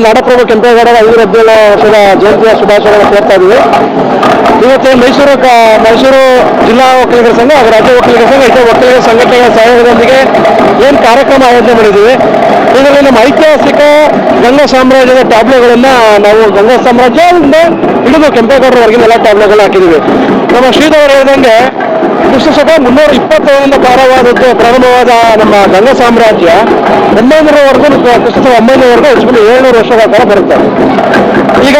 ನಾಡಪ್ರಭು ಕೆಂಪೇಗೌಡರ 517 ವರ್ಷದ ಜಯಂತಿಯ ಶುಭಾಶಯಗಳನ್ನು ಕೋರ್ತಾ ಇದ್ದೀವಿ. ಇವತ್ತು ಮೈಸೂರು ಜಿಲ್ಲಾ ಒಕ್ಕಲಿಗರ ಸಂಘ ಹಾಗೂ ರಾಜ್ಯ ಒಕ್ಕಲಿಗರ ಸಂಘ ಇತರ ಒಕ್ಕಲಿಗರ ಸಂಘಟನೆಗಳ ಸಹಯೋಗದೊಂದಿಗೆ ಏನು ಕಾರ್ಯಕ್ರಮ ಆಯೋಜನೆ ಮಾಡಿದ್ದೀವಿ. ಇದರಲ್ಲಿ ನಮ್ಮ ಐತಿಹಾಸಿಕ ಗಂಗಾ ಸಾಮ್ರಾಜ್ಯದ ಟ್ಯಾಬ್ಲೆಗಳನ್ನು ನಾವು ಗಂಗಾ ಸಾಮ್ರಾಜ್ಯದಿಂದ ಹಿಡಿದು ಕೆಂಪೇಗೌಡರವರೆಗಿನ ಎಲ್ಲ ಟ್ಯಾಬ್ಲೆಗಳನ್ನ ಹಾಕಿದ್ದೀವಿ. ನಮ್ಮ ಶ್ರೀಧರ್ ಹೇಳಿದಂಗೆ ಕ್ರಿಸ್ತಶಕ 320 ಪ್ರಾರಂಭವಾದ ನಮ್ಮ ಗಂಗಾ ಸಾಮ್ರಾಜ್ಯ 900ವರೆಗೂ ಕ್ರಿಸ್ತಶಕ 900ವರೆಗೂ ಹೆಚ್ಚು 700 ವರ್ಷಗಳ ಕಾಲ ಬರುತ್ತೆ. ಈಗ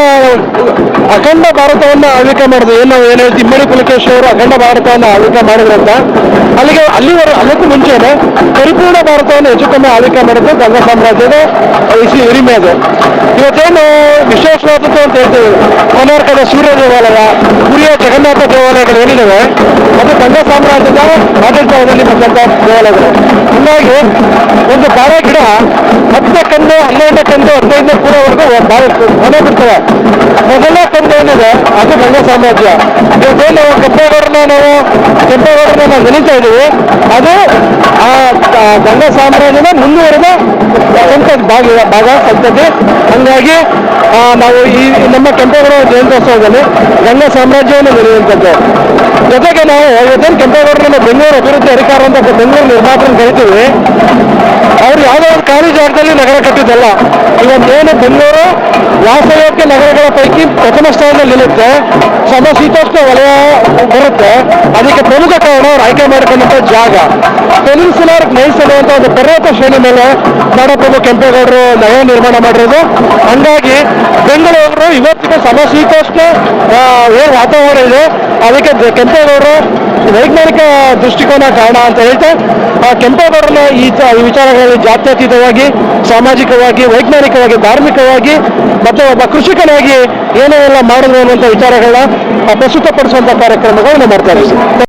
ಅಖಂಡ ಭಾರತವನ್ನು ಆಳ್ವಿಕೆ ಮಾಡಿದ್ರು. ಏನು ಹೇಳ್ತೀವಿ, ಇಮ್ಮಡಿ ಪುಲಕೇಶಿ ಅವರು ಅಖಂಡ ಭಾರತವನ್ನು ಆಳ್ವಿಕೆ ಮಾಡಿದ್ರಂತ ಅದಕ್ಕೂ ಮುಂಚೆನೆ ಪರಿಪೂರ್ಣ ಭಾರತವನ್ನು ಹೆಚ್ಚು ಕಮ್ಮಿ ಆಳ್ವಿಕೆ ಮಾಡಿದ್ದು ಗಂಗಾ ಸಾಮ್ರಾಜ್ಯದ ಹಿರಿಮೆ ಅದು. ಇವತ್ತೇನು ವಿಶ್ವೇಶ್ವರತ್ವ ಅಂತ ಹೇಳ್ತೀವಿ, ಕೋನಾರ್ಕದ ಸೂರ್ಯ ದೇವಾಲಯ, ಪುರಿಯ ಜಗನ್ನಾಥ ದೇವಾಲಯಗಳು ಏನಿದ್ದಾವೆ ಅದು ಗಂಗಾ ಸಾಮ್ರಾಜ್ಯದ ಆಡಳಿತದಲ್ಲಿ ಬಂದಂಥ ದೇವಾಲಯಗಳು. ಹೀಗಾಗಿ ಒಂದು ಬಾಳೆ ಗಿಡ 10 ಕಂದು 12 ಕಂದು 15 ಕೂರವರೆಗೂ ಹೊನೆ ಬಿಡ್ತವೆ. ಮೊದಲ ಕಂದು ಏನಿದೆ ಅದು ಗಂಗಾ ಸಾಮ್ರಾಜ್ಯ. ಇವತ್ತೇನು ಕೆಂಪೇಗೌಡರನ್ನ ನಾವು ನೆನೀತಾ ಇದ್ದೀವಿ, ಅದು ಆ ಗಂಗಾ ಸಾಮ್ರಾಜ್ಯದ ಮುಂದುವರೆದ ಭಾಗ ಸಂತತಿ. ಹಂಗಾಗಿ ನಾವು ಈ ನಮ್ಮ ಕೆಂಪೇಗೌಡ ಜಯಂತ್ಯೋತ್ಸವದಲ್ಲಿ ಗಂಗಾ ಸಾಮ್ರಾಜ್ಯವನ್ನು ನೆನೆಯುವಂಥದ್ದು. ಜೊತೆಗೆ ನಾವು ಇವತ್ತೇನು ಕೆಂಪೇಗೌಡರನ್ನ ಬೆಂಗಳೂರು ಅಭಿವೃದ್ಧಿ ಅಧಿಕಾರ ಅಂತ ಬೆಂಗಳೂರು ನಿರ್ಮಾತನ ಕರಿತೀವಿ, ಅವ್ರು ಯಾವುದೋ ಒಂದು ಖಾಲಿ ಜಾಗದಲ್ಲಿ ನಗರ ಕಟ್ಟಿದ್ದಲ್ಲ. ಇವತ್ತೇನು ಬೆಂಗಳೂರು ವಾಸಯೋಗ್ಯ ನಗರಗಳ ಪೈಕಿ ಪ್ರಥಮ ಸ್ಥಾನದಲ್ಲಿ ನಿಲ್ಲುತ್ತೆ, ಸಮಶೀತೋಷ್ಣ ವಲಯ ಬರುತ್ತೆ. ಅದಕ್ಕೆ ಪ್ರಮುಖ ಕಾರಣ ಅವ್ರು ಆಯ್ಕೆ ಮಾಡಿಕೊಂಡಂಥ ಜಾಗ ಪೆನಿನ್ಸುಲರ್ ನೈಸ್ ಅನ್ನುವಂಥ ಒಂದು ಪರ್ವತ ಶ್ರೇಣಿ ಮೇಲೆ ನಾಡಪ್ರಭು ಕೆಂಪೇಗೌಡರು ನಗರ ನಿರ್ಮಾಣ ಮಾಡಿರೋದು. ಹಂಗಾಗಿ ಬೆಂಗಳೂರು ಇವತ್ತಿಗೆ ಸಮಶೀತೋಷ್ಣ ಏನು ವಾತಾವರಣ ಇದೆ, ಅದಕ್ಕೆ ಕೆಂಪೇಗೌಡರು ವೈಜ್ಞಾನಿಕ ದೃಷ್ಟಿಕೋನ ಕಾರಣ ಅಂತ ಹೇಳ್ತಾ ಕೆಂಪೇಗೌಡರನ್ನ ಈ ವಿಚಾರಗಳಲ್ಲಿ ಜಾತ್ಯತೀತವಾಗಿ, ಸಾಮಾಜಿಕವಾಗಿ, ವೈಜ್ಞಾನಿಕವಾಗಿ, ಧಾರ್ಮಿಕವಾಗಿ ಮತ್ತು ಒಬ್ಬ ಕೃಷಿಕನಾಗಿ ಏನೇನೆಲ್ಲ ಮಾಡಿದ್ರು ಅನ್ನುವಂಥ ವಿಚಾರಗಳನ್ನ ಪ್ರಸ್ತುತಪಡಿಸುವಂಥ ಕಾರ್ಯಕ್ರಮಗಳನ್ನು ಮಾಡ್ತಾ ಇದ್ದೀವಿ.